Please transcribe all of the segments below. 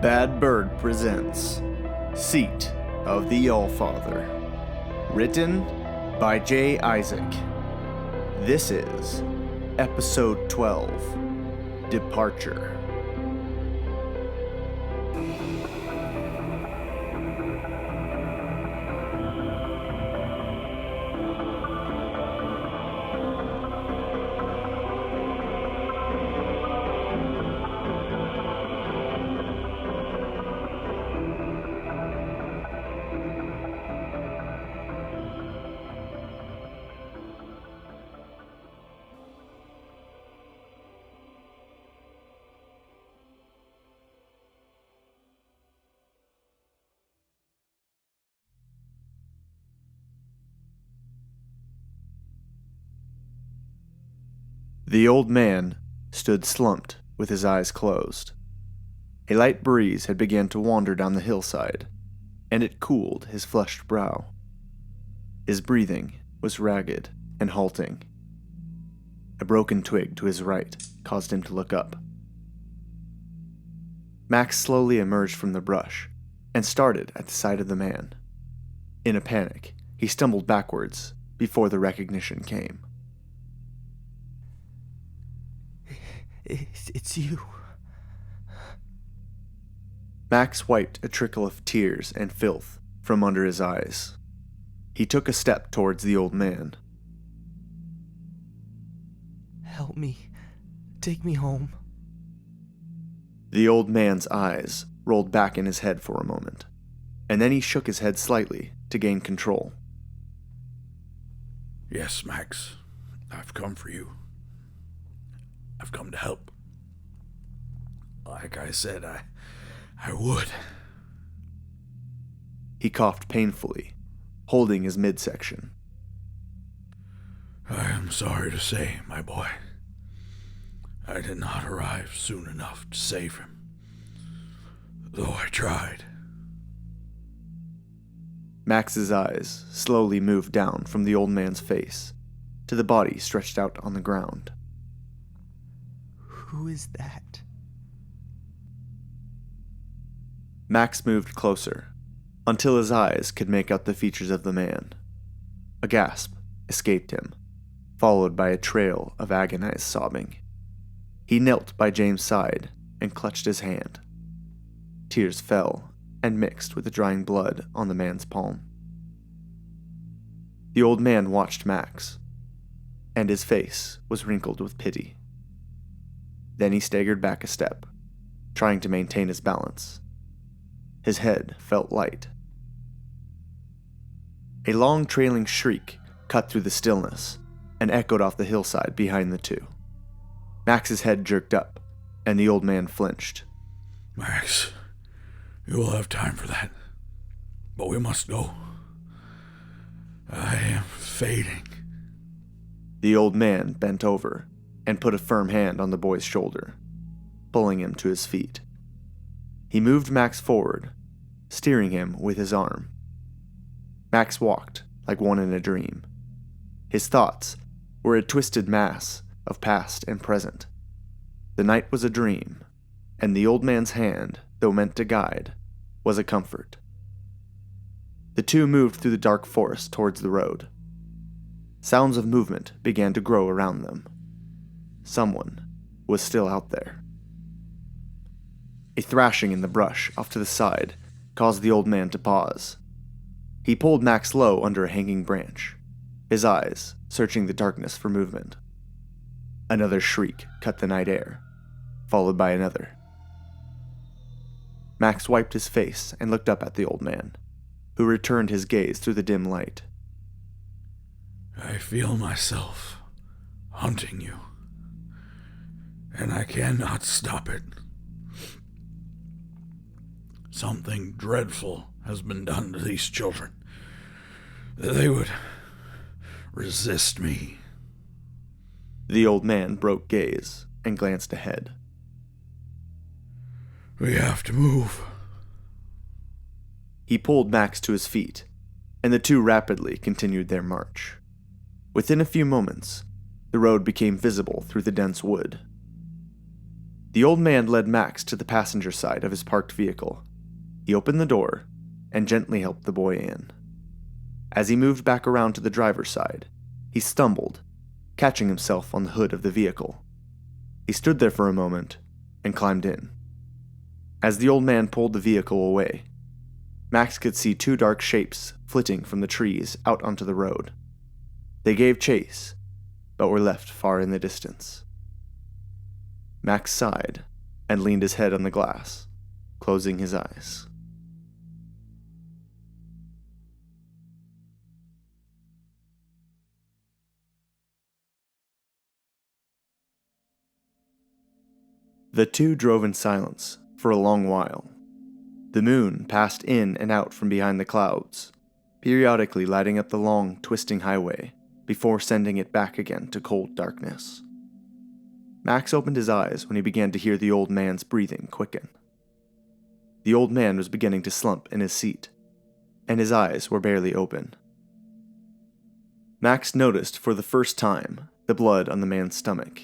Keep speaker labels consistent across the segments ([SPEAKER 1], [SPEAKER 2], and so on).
[SPEAKER 1] Badbird presents Seat of the Allfather. Written by J. Isaac. This is Episode 12, Departure. The old man stood slumped with his eyes closed. A light breeze had begun to wander down the hillside, and it cooled his flushed brow. His breathing was ragged and halting. A broken twig to his right caused him to look up. Max slowly emerged from the brush and started at the side of the man. In a panic, he stumbled backwards before the recognition came.
[SPEAKER 2] It's you.
[SPEAKER 1] Max wiped a trickle of tears and filth from under his eyes. He took a step towards the old man.
[SPEAKER 2] Help me. Take me home.
[SPEAKER 1] The old man's eyes rolled back in his head for a moment, and then he shook his head slightly to gain control.
[SPEAKER 3] Yes, Max. I've come for you. I've come to help. Like I said, I would.
[SPEAKER 1] He coughed painfully, holding his midsection.
[SPEAKER 3] I am sorry to say, my boy, I did not arrive soon enough to save him, though I tried.
[SPEAKER 1] Max's eyes slowly moved down from the old man's face to the body stretched out on the ground.
[SPEAKER 2] Who is that?
[SPEAKER 1] Max moved closer, until his eyes could make out the features of the man. A gasp escaped him, followed by a trail of agonized sobbing. He knelt by James' side and clutched his hand. Tears fell and mixed with the drying blood on the man's palm. The old man watched Max, and his face was wrinkled with pity. Then he staggered back a step, trying to maintain his balance. His head felt light. A long trailing shriek cut through the stillness and echoed off the hillside behind the two. Max's head jerked up, and the old man flinched.
[SPEAKER 3] Max, you will have time for that, but we must go. I am fading.
[SPEAKER 1] The old man bent over and put a firm hand on the boy's shoulder, pulling him to his feet. He moved Max forward, steering him with his arm. Max walked like one in a dream. His thoughts were a twisted mass of past and present. The night was a dream, and the old man's hand, though meant to guide, was a comfort. The two moved through the dark forest towards the road. Sounds of movement began to grow around them. Someone was still out there. A thrashing in the brush off to the side caused the old man to pause. He pulled Max low under a hanging branch, his eyes searching the darkness for movement. Another shriek cut the night air, followed by another. Max wiped his face and looked up at the old man, who returned his gaze through the dim light.
[SPEAKER 3] I feel myself hunting you, and I cannot stop it. Something dreadful has been done to these children. They would resist me.
[SPEAKER 1] The old man broke gaze and glanced ahead.
[SPEAKER 3] We have to move.
[SPEAKER 1] He pulled Max to his feet, and the two rapidly continued their march. Within a few moments, the road became visible through the dense wood. The old man led Max to the passenger side of his parked vehicle. He opened the door and gently helped the boy in. As he moved back around to the driver's side, he stumbled, catching himself on the hood of the vehicle. He stood there for a moment and climbed in. As the old man pulled the vehicle away, Max could see two dark shapes flitting from the trees out onto the road. They gave chase, but were left far in the distance. Max sighed and leaned his head on the glass, closing his eyes. The two drove in silence for a long while. The moon passed in and out from behind the clouds, periodically lighting up the long, twisting highway before sending it back again to cold darkness. Max opened his eyes when he began to hear the old man's breathing quicken. The old man was beginning to slump in his seat, and his eyes were barely open. Max noticed for the first time the blood on the man's stomach.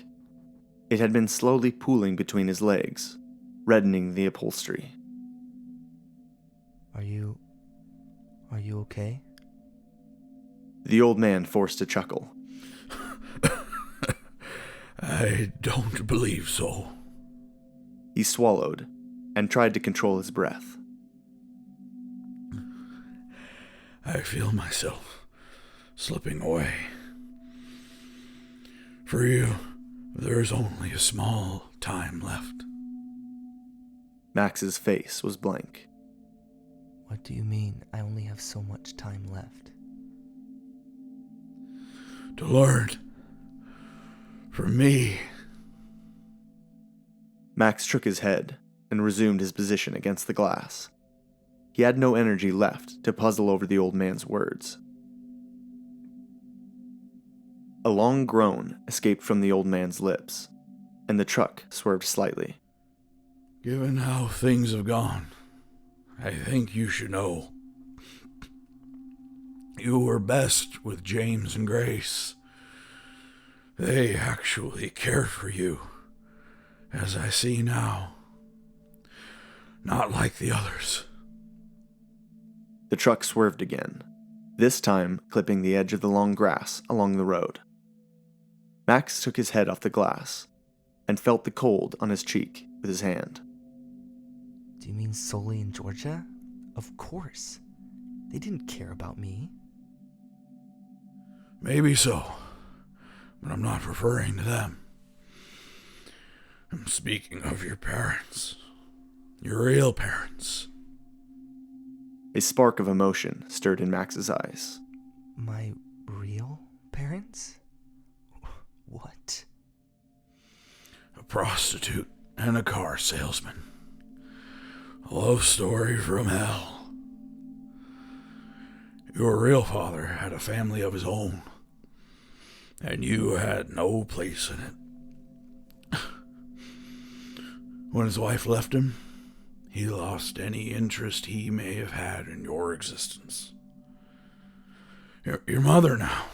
[SPEAKER 1] It had been slowly pooling between his legs, reddening the upholstery.
[SPEAKER 2] Are you okay?
[SPEAKER 1] The old man forced a chuckle.
[SPEAKER 3] I don't believe so.
[SPEAKER 1] He swallowed and tried to control his breath.
[SPEAKER 3] I feel myself slipping away. For you, there's only a small time left.
[SPEAKER 1] Max's face was blank.
[SPEAKER 2] What do you mean I only have so much time left?
[SPEAKER 3] To learn. For me.
[SPEAKER 1] Max shook his head and resumed his position against the glass. He had no energy left to puzzle over the old man's words. A long groan escaped from the old man's lips, and the truck swerved slightly.
[SPEAKER 3] Given how things have gone, I think you should know. You were best with James and Grace. They actually cared for you, as I see now. Not like the others.
[SPEAKER 1] The truck swerved again, this time clipping the edge of the long grass along the road. Max took his head off the glass and felt the cold on his cheek with his hand.
[SPEAKER 2] Do you mean Sully and Georgia? Of course. They didn't care about me.
[SPEAKER 3] Maybe so, but I'm not referring to them. I'm speaking of your parents. Your real parents.
[SPEAKER 1] A spark of emotion stirred in Max's eyes.
[SPEAKER 2] My real parents? What?
[SPEAKER 3] A prostitute and a car salesman. A love story from hell. Your real father had a family of his own, and you had no place in it. When his wife left him, he lost any interest he may have had in your existence. Your mother now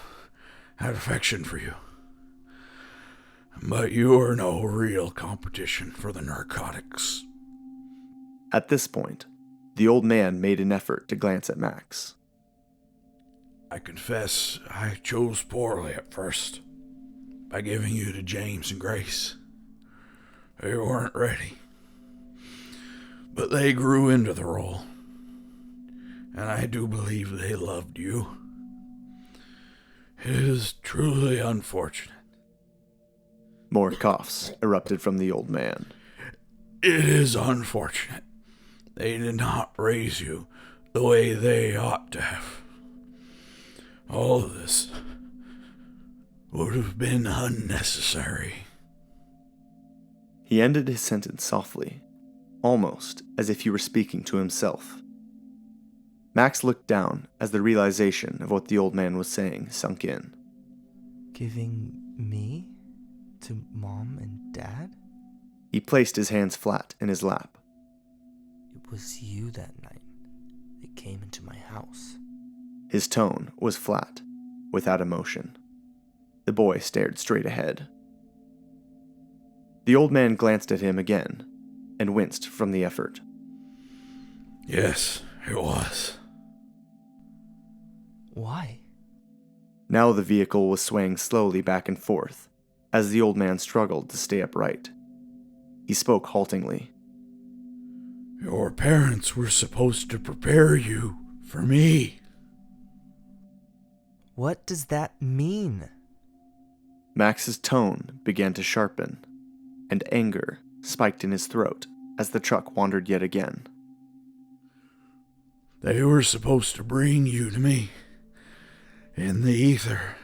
[SPEAKER 3] had affection for you, but you are no real competition for the narcotics.
[SPEAKER 1] At this point, the old man made an effort to glance at Max.
[SPEAKER 3] I confess I chose poorly at first by giving you to James and Grace. They weren't ready, but they grew into the role, and I do believe they loved you. It is truly unfortunate.
[SPEAKER 1] More coughs erupted from the old man.
[SPEAKER 3] It is unfortunate they did not raise you the way they ought to have. All of this would have been unnecessary.
[SPEAKER 1] He ended his sentence softly, almost as if he were speaking to himself. Max looked down as the realization of what the old man was saying sunk in.
[SPEAKER 2] Giving me to Mom and Dad?
[SPEAKER 1] He placed his hands flat in his lap.
[SPEAKER 2] It was you that night. They came into my house.
[SPEAKER 1] His tone was flat, without emotion. The boy stared straight ahead. The old man glanced at him again and winced from the effort.
[SPEAKER 3] Yes, it was.
[SPEAKER 2] Why?
[SPEAKER 1] Now the vehicle was swaying slowly back and forth as the old man struggled to stay upright. He spoke haltingly.
[SPEAKER 3] Your parents were supposed to prepare you for me.
[SPEAKER 2] What does that mean?
[SPEAKER 1] Max's tone began to sharpen, and anger spiked in his throat as the truck wandered yet again.
[SPEAKER 3] They were supposed to bring you to me in the ether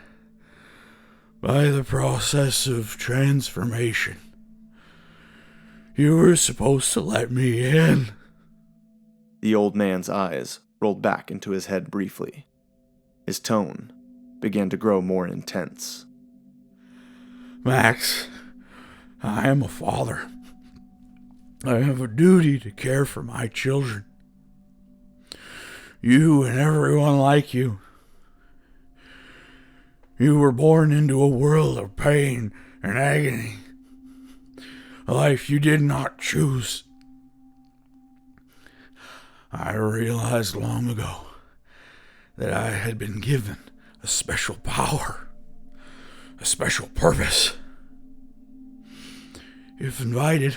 [SPEAKER 3] by the process of transformation. You were supposed to let me in.
[SPEAKER 1] The old man's eyes rolled back into his head briefly. His tone began to grow more intense.
[SPEAKER 3] Max, I am a father. I have a duty to care for my children. You and everyone like you. You were born into a world of pain and agony. A life you did not choose. I realized long ago that I had been given a special power, a special purpose. If invited,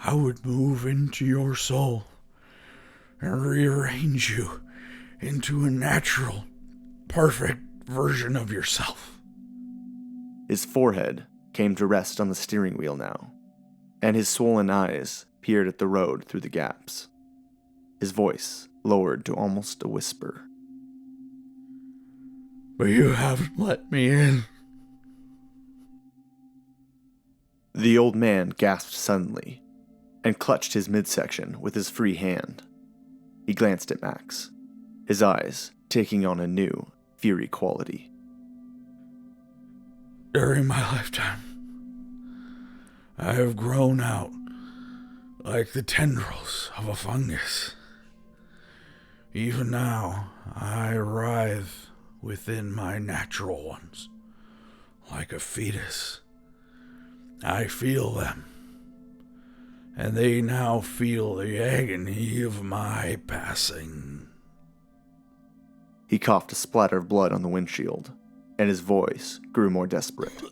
[SPEAKER 3] I would move into your soul and rearrange you into a natural, perfect version of yourself.
[SPEAKER 1] His forehead came to rest on the steering wheel now, and his swollen eyes peered at the road through the gaps. His voice lowered to almost a whisper.
[SPEAKER 3] But you haven't let me in.
[SPEAKER 1] The old man gasped suddenly and clutched his midsection with his free hand. He glanced at Max, his eyes taking on a new, fiery quality.
[SPEAKER 3] During my lifetime, I have grown out like the tendrils of a fungus. Even now, I writhe within my natural ones, like a fetus. I feel them, and they now feel the agony of my passing.
[SPEAKER 1] He coughed a splatter of blood on the windshield, and his voice grew more desperate.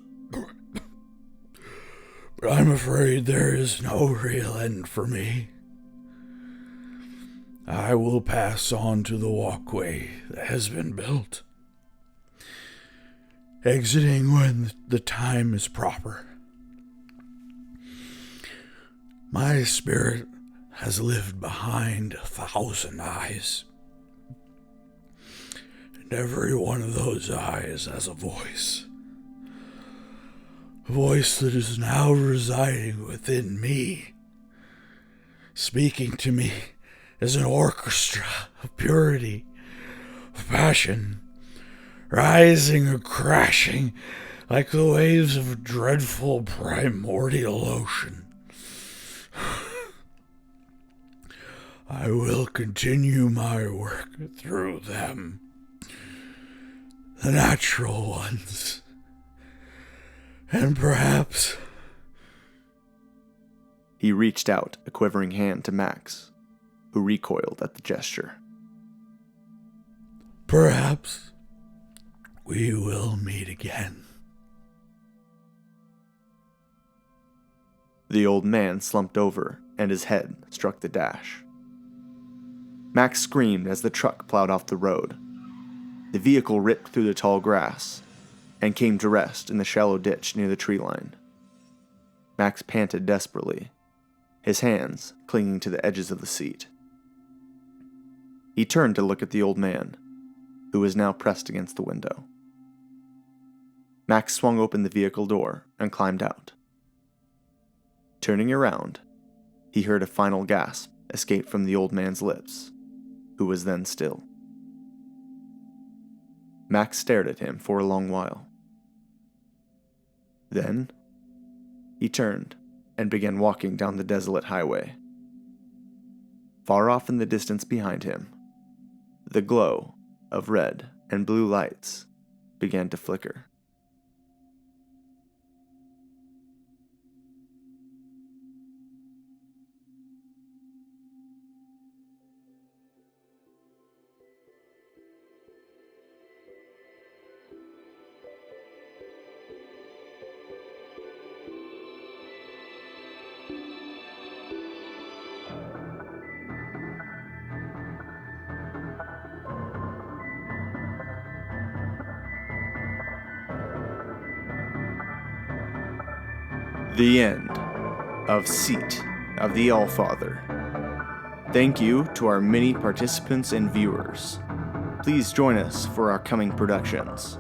[SPEAKER 3] But I'm afraid there is no real end for me. I will pass on to the walkway that has been built, exiting when the time is proper. My spirit has lived behind 1,000 eyes, and every one of those eyes has a voice that is now residing within me, speaking to me as an orchestra of purity, of passion, rising or crashing like the waves of a dreadful primordial ocean. I will continue my work through them, the natural ones, and perhaps...
[SPEAKER 1] He reached out a quivering hand to Max, who recoiled at the gesture.
[SPEAKER 3] Perhaps we will meet again.
[SPEAKER 1] The old man slumped over, and his head struck the dash. Max screamed as the truck plowed off the road. The vehicle ripped through the tall grass and came to rest in the shallow ditch near the tree line. Max panted desperately, his hands clinging to the edges of the seat. He turned to look at the old man, who was now pressed against the window. Max swung open the vehicle door and climbed out. Turning around, he heard a final gasp escape from the old man's lips, who was then still. Max stared at him for a long while. Then, he turned and began walking down the desolate highway. Far off in the distance behind him, the glow of red and blue lights began to flicker. The end of Seat of the Allfather. Thank you to our many participants and viewers. Please join us for our coming productions.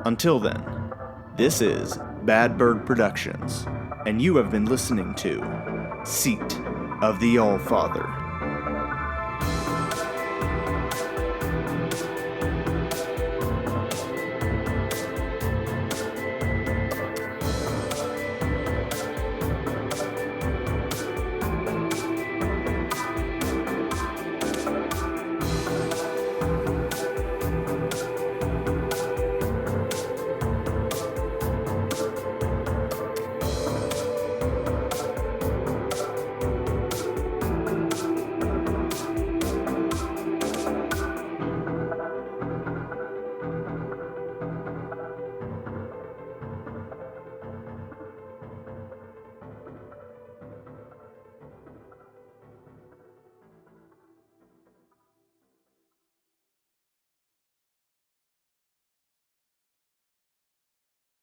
[SPEAKER 1] Until then, this is Badbird Productions, and you have been listening to Seat of the Allfather.